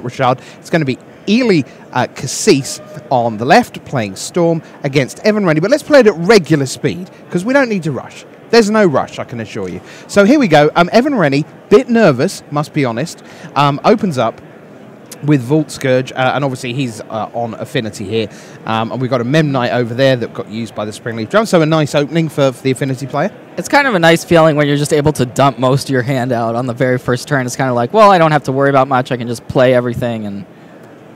Rashad. It's going to be Ely Kassis on the left, playing Storm against Evan Rennie. But let's play it at regular speed, because we don't need to rush. There's no rush, I can assure you. So here we go. Evan Rennie, bit nervous, must be honest, opens up with Vault Scourge, and obviously he's on Affinity here. And we've got a Mem Knight over there that got used by the Springleaf Drum, so a nice opening for the Affinity player. It's kind of a nice feeling when you're just able to dump most of your hand out on the very first turn. It's kind of like, well, I don't have to worry about much. I can just play everything. And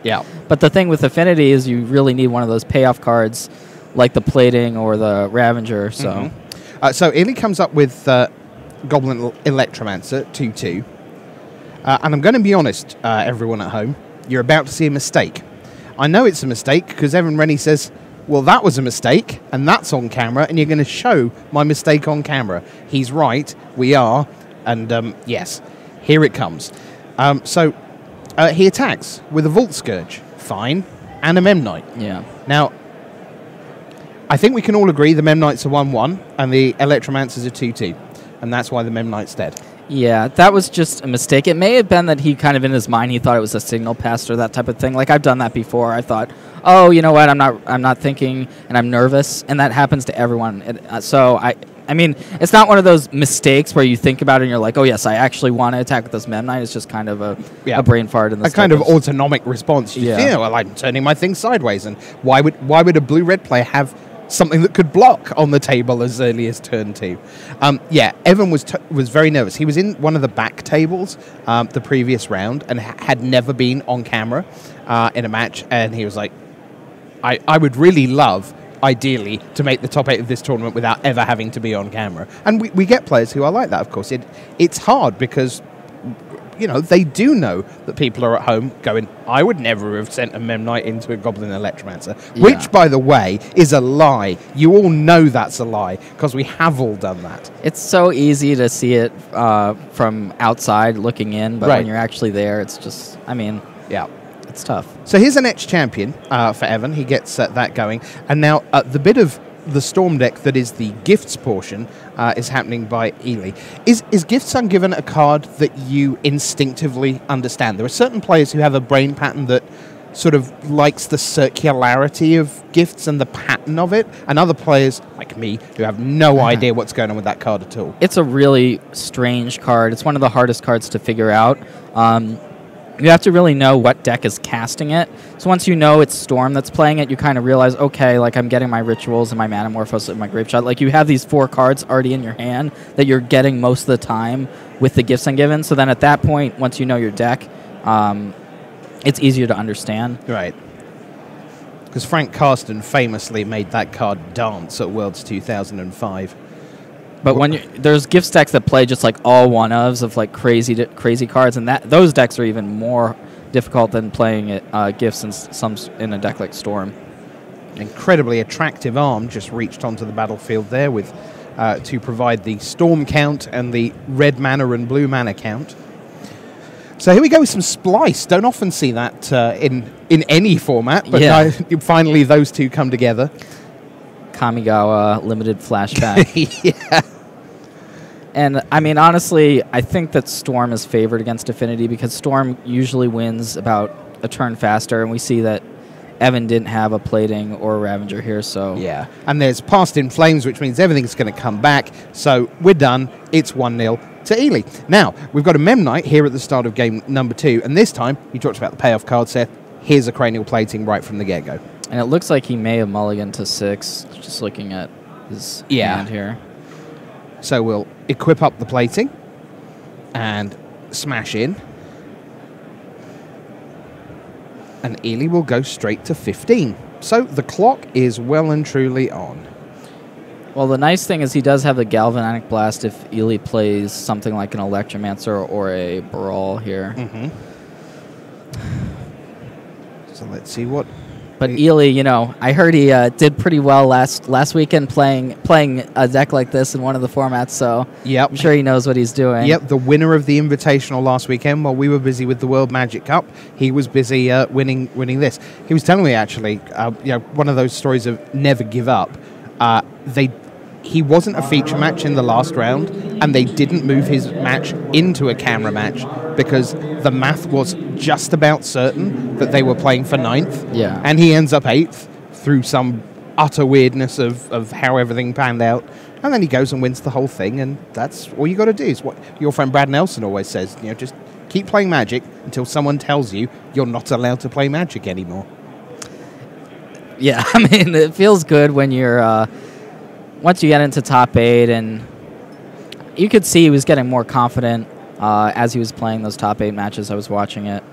yeah. But the thing with Affinity is you really need one of those payoff cards like the Plating or the Ravager. So, so Ely comes up with Goblin Electromancer, 2/2. And I'm going to be honest, everyone at home, you're about to see a mistake. I know it's a mistake because Evan Rennie says, well, that was a mistake, and that's on camera, and you're going to show my mistake on camera. He's right, we are, and yes, here it comes. So he attacks with a Vault Scourge, fine, and a Mem Knight. Yeah. Now, I think we can all agree the Mem Knight's a 1/1, and the Electromancer's a 2/2, and that's why the Mem Knight's dead. Yeah, that was just a mistake. It may have been that he kind of in his mind he thought it was a signal pest or that type of thing. Like I've done that before. I thought, oh, you know what? I'm not thinking, and I'm nervous, and that happens to everyone. So I mean, it's not one of those mistakes where you think about it and you're like, oh yes, I actually want to attack with this Mem Knight. It's just kind of a brain fart in the kind of autonomic response. Yeah. Well, I'm turning my thing sideways, and why would a blue-red player have something that could block on the table as early as turn 2. Yeah, Evan was very nervous. He was in one of the back tables the previous round and had never been on camera in a match, and he was like, I would really love, ideally, to make the top 8 of this tournament without ever having to be on camera. And we get players who are like that, of course. It's hard because, you know, they do know that people are at home going, I would never have sent a Mem Knight into a Goblin Electromancer, which, by the way, is a lie. You all know that's a lie, because we have all done that. It's so easy to see it from outside looking in, but when you're actually there, it's just, I mean, yeah, it's tough. So here's an Etch Champion for Evan. He gets that going. And now the bit of the Storm deck that is the gifts portion is happening by Ely. Is Gifts Ungiven a card that you instinctively understand? There are certain players who have a brain pattern that sort of likes the circularity of gifts and the pattern of it, and other players, like me, who have no idea what's going on with that card at all. It's a really strange card. It's one of the hardest cards to figure out. You have to really know what deck is casting it. So once you know it's Storm that's playing it, you kind of realize, okay, like I'm getting my Rituals and my Manamorphose and my Grapeshot. Like you have these 4 cards already in your hand that you're getting most of the time with the Gifts Ungiven. So then at that point, once you know your deck, it's easier to understand. Right. Because Frank Karsten famously made that card dance at Worlds 2005. But when there's gifts decks that play just like all one-ofs of like crazy cards, and those decks are even more difficult than playing gifts in a deck like Storm. An incredibly attractive arm just reached onto the battlefield there with to provide the Storm count and the red mana and blue mana count. So here we go with some Splice. Don't often see that in any format, but now, finally those two come together. Kamigawa limited flashback. Yeah. And, I mean, honestly, I think that Storm is favored against Affinity because Storm usually wins about a turn faster, and we see that Evan didn't have a Plating or a Ravager here, so... Yeah, and there's Past in Flames, which means everything's going to come back, so we're done. It's 1-0 to Ely. Now, we've got a Mem Knight here at the start of game number 2, and this time, you talked about the payoff card set. Here's a Cranial Plating right from the get-go. And it looks like he may have mulliganed to 6, just looking at his hand here. So we'll equip up the Plating and smash in. And Ely will go straight to 15. So the clock is well and truly on. Well, the nice thing is he does have the Galvanic Blast if Ely plays something like an Electromancer or a Brawl here. So let's see what... But Ely, you know, I heard he did pretty well last weekend playing a deck like this in one of the formats, so I'm sure he knows what he's doing. Yep, the winner of the Invitational last weekend, while we were busy with the World Magic Cup, he was busy winning this. He was telling me, actually, you know, one of those stories of never give up. They he wasn't a feature match in the last round, and they didn't move his match into a camera match because the math was just about certain that they were playing for 9th. Yeah. And he ends up 8th through some utter weirdness of how everything panned out. And then he goes and wins the whole thing, and that's all you got to do. Is what your friend Brad Nelson always says, just keep playing Magic until someone tells you you're not allowed to play Magic anymore. Yeah, I mean, it feels good when you're, once you get into top 8, and you could see he was getting more confident as he was playing those top 8 matches. I was watching it.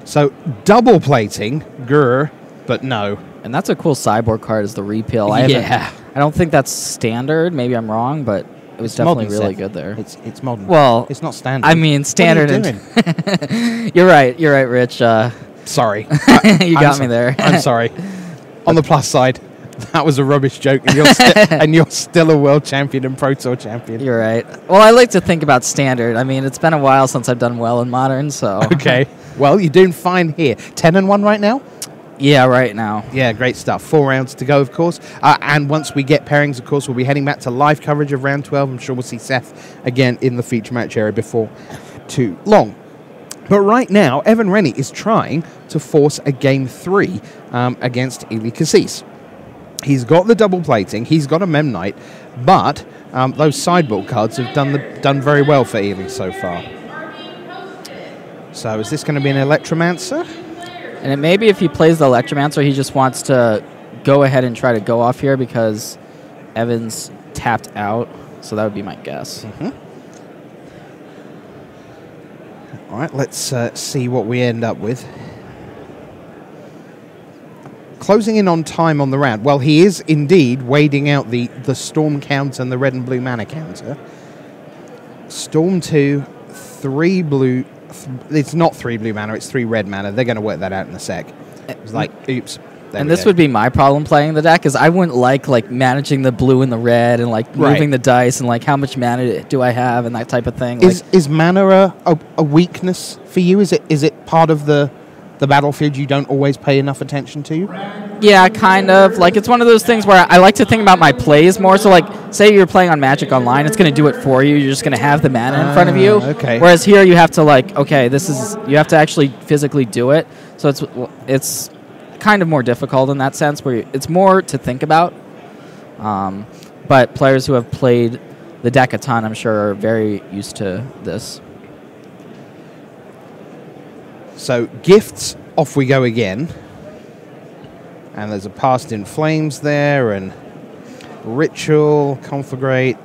So, double plating, grr, but no. And that's a cool sideboard card, is the repeal. Yeah. I don't think that's standard. Maybe I'm wrong, but it was definitely really good there. It's modern. Well, it's not standard. I mean, standard. What are you doing? You're right, Rich. Sorry. You got me there. I'm sorry. On the plus side, that was a rubbish joke, and you're still a world champion and Pro Tour champion. You're right. Well, I like to think about standard. I mean, it's been a while since I've done well in modern, so. Okay. Well, you're doing fine here. 10-1 right now? Yeah, right now. Yeah, great stuff. 4 rounds to go, of course. And once we get pairings, of course, we'll be heading back to live coverage of round 12. I'm sure we'll see Seth again in the feature match area before too long. But right now, Evan Rennie is trying to force a game 3 against Eli Kassis. He's got the double plating, he's got a Memnite, but those sideboard cards have done very well for Eli so far. So is this going to be an Electromancer? And it may be if he plays the Electromancer, he just wants to go ahead and try to go off here because Evan's tapped out. So that would be my guess. Mm-hmm. All right, let's see what we end up with. Closing in on time on the round. Well, he is indeed wading out the Storm count and the red and blue mana counter. Storm 2, 3 blue. It's not 3 blue mana, it's 3 red mana. They're going to work that out in a sec. It's like, oops. And this would be my problem playing the deck, is I wouldn't like managing the blue and the red and moving the dice and how much mana do I have and that type of thing. Is mana a weakness for you? Is it part of the battlefield you don't always pay enough attention to? Yeah, kind of. It's one of those things where I like to think about my plays more. So say you're playing on Magic Online, it's going to do it for you. You're just going to have the mana in front of you. Okay. Whereas here you have to okay, you have to actually physically do it. So it's kind of more difficult in that sense, where it's more to think about. But players who have played the deck a ton, I'm sure, are very used to this. So gifts, off we go again. And there's a Past in Flames there, and Ritual, Conflagrate.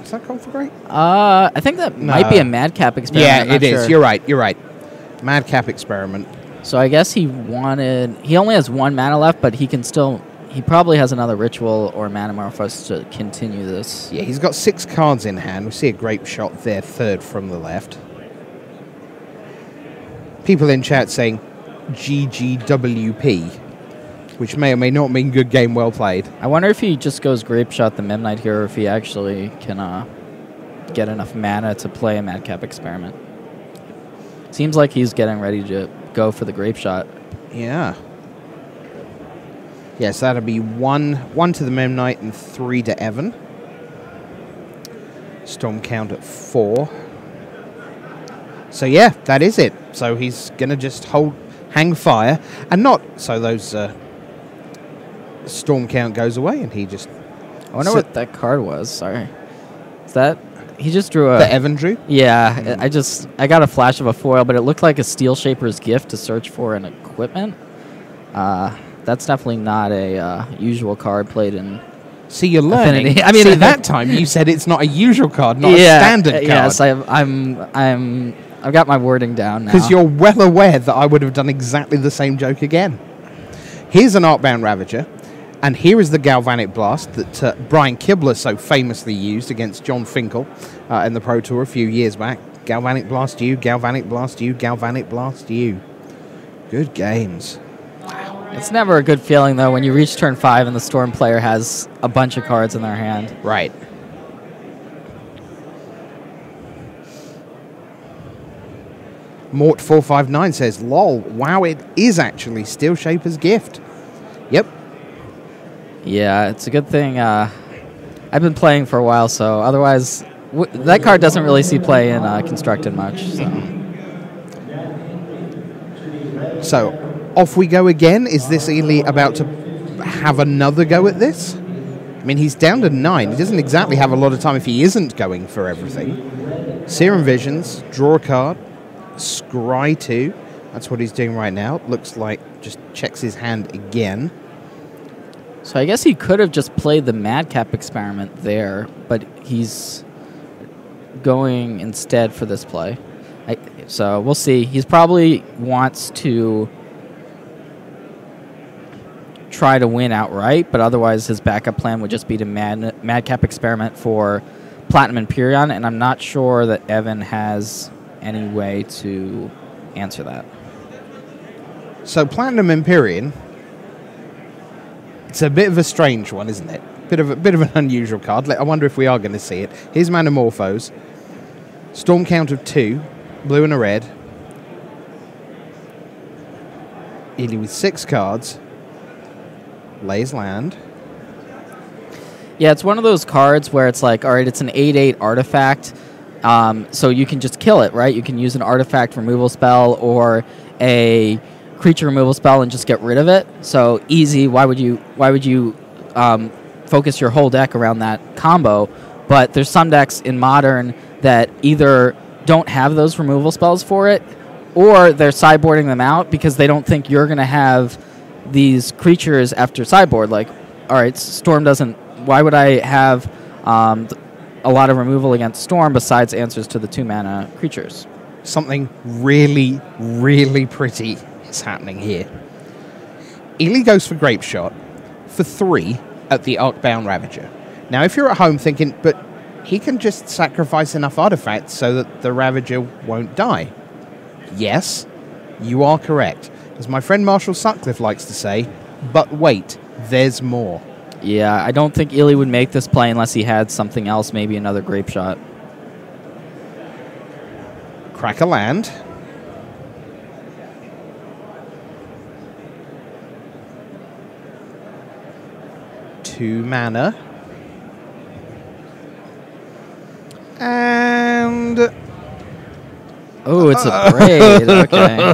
Is that Conflagrate? I think that might be a Madcap experiment. Yeah, it is. You're right. Madcap experiment. So I guess he only has 1 mana left, but he probably has another Ritual or Manamorphose to continue this. Yeah, he's got 6 cards in hand. We see a Grape Shot there, 3rd from the left. People in chat saying GGWP, which may or may not mean good game, well played. I wonder if he just goes Grape Shot the Memnite here, or if he actually can get enough mana to play a Madcap experiment. Seems like he's getting ready to go for the Grape Shot. Yeah. Yes, that'll be 1 to the Memnite and 3 to Evan. Storm count at 4. So yeah, that is it. So he's going to just hang fire, and not so those storm count goes away, and he just... I wonder what that card was. Sorry. Is that... He just drew a... The Evan drew? Yeah, I got a flash of a foil, but it looked like a Steel Shaper's Gift to search for an equipment. That's definitely not a usual card played in... See, you're learning. Affinity. I mean, see, that time you said it's not a usual card, not a standard card. Yes, I've got my wording down now. Because you're well aware that I would have done exactly the same joke again. Here's an Arcbound Ravager, and here is the Galvanic Blast that Brian Kibler so famously used against John Finkel in the Pro Tour a few years back. Galvanic Blast you, Galvanic Blast you, Galvanic Blast you. Good games. It's never a good feeling, though, when you reach turn 5 and the Storm player has a bunch of cards in their hand. Right. Mort459 says, lol, wow, it is actually Steel Shaper's Gift. Yep. Yeah, it's a good thing. I've been playing for a while, so otherwise, that card doesn't really see play in Constructed much. So, off we go again. Is this Ely about to have another go at this? I mean, he's down to 9. He doesn't exactly have a lot of time if he isn't going for everything. Serum Visions, draw a card, scry 2. That's what he's doing right now. Looks like just checks his hand again. So I guess he could have just played the Madcap experiment there, but he's going instead for this play. So we'll see. He probably wants to try to win outright, but otherwise his backup plan would just be to Madcap experiment for Platinum Empyrean, and I'm not sure that Evan has any way to answer that. So Platinum Empyrean, it's a bit of a strange one, isn't it? Bit of an unusual card. I wonder if we are going to see it. Here's Manamorphose. Storm count of 2, blue and a red. Ely with 6 cards. Lays land. Yeah, it's one of those cards where it's like, all right, it's an 8/8 artifact, so you can just kill it, right? You can use an artifact removal spell or a creature removal spell and just get rid of it. So easy. Why would you focus your whole deck around that combo? But there's some decks in Modern that either don't have those removal spells for it, or they're sideboarding them out because they don't think you're going to have these creatures after sideboard. Like, all right, Storm doesn't. Why would I have a lot of removal against Storm besides answers to the 2-mana creatures? Something really, really pretty is happening here. Ely goes for Grape Shot for 3 at the Arcbound Ravager. Now, if you're at home thinking, but he can just sacrifice enough artifacts so that the Ravager won't die. Yes, you are correct. As my friend Marshall Sutcliffe likes to say, but wait, there's more. Yeah, I don't think Ely would make this play unless he had something else, maybe another Grape Shot. Crack a land. Two mana. And... Oh, it's a braid. Okay.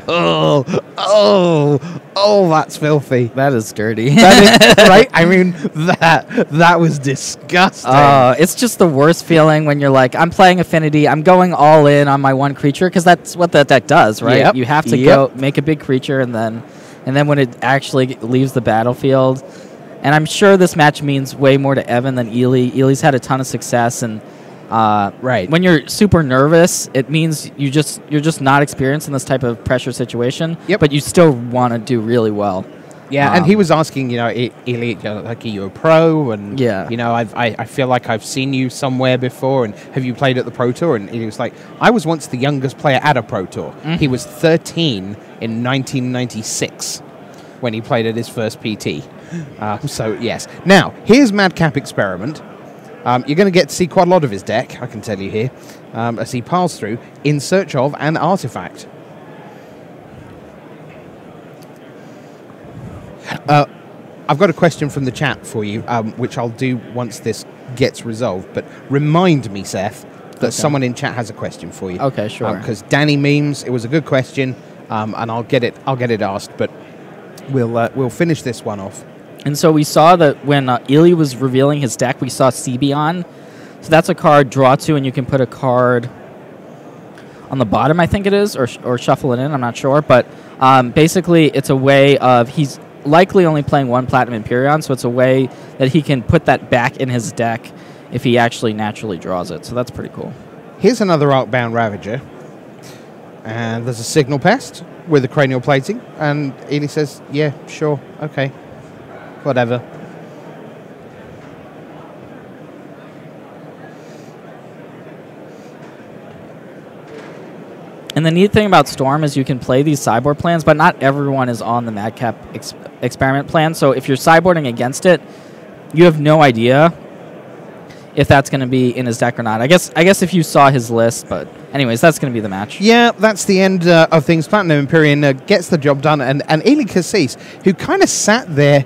Oh, that's filthy. That is dirty. That is, right? I mean, that was disgusting. It's just the worst feeling when you're like, I'm playing Affinity, I'm going all in on my one creature, because that's what that deck does, right? Yep. You have to go make a big creature, and then when it actually leaves the battlefield, and I'm sure this match means way more to Evan than Ely. Ely's had a ton of success, and right. When you're super nervous, it means you're just not experienced in this type of pressure situation. Yep. But you still want to do really well. Yeah, and he was asking, Ely, like, are you a pro? And yeah, I feel like I've seen you somewhere before. And have you played at the Pro Tour? And he was like, I was once the youngest player at a Pro Tour. Mm-hmm. He was 13 in 1996 when he played at his first PT. So yes. Now here's Madcap Experiment. You're going to get to see quite a lot of his deck, I can tell you here, as he piles through in search of an artifact. I've got a question from the chat for you, which I'll do once this gets resolved. But remind me, Seth, that someone in chat has a question for you. Okay, sure. Because Danny Memes, it was a good question, and I'll get it asked. But we'll finish this one off. And so we saw that when Ely was revealing his deck, we saw Sebion. So that's a card, draw 2, and you can put a card on the bottom, I think it is, or shuffle it in, I'm not sure. But basically, it's a way of, he's likely only playing one Platinum Empyrean, so it's a way that he can put that back in his deck if he actually naturally draws it. So that's pretty cool. Here's another Arcbound Ravager. And there's a Signal Pest with a Cranial Plating. And Ely says, yeah, sure, okay. Whatever. And the neat thing about Storm is you can play these sideboard plans, but not everyone is on the Madcap experiment plan. So if you're sideboarding against it, you have no idea if that's going to be in his deck or not. I guess if you saw his list, but anyways, that's going to be the match. Yeah, that's the end of things. Platinum Empyrean gets the job done, and Ely Kassis, who kind of sat there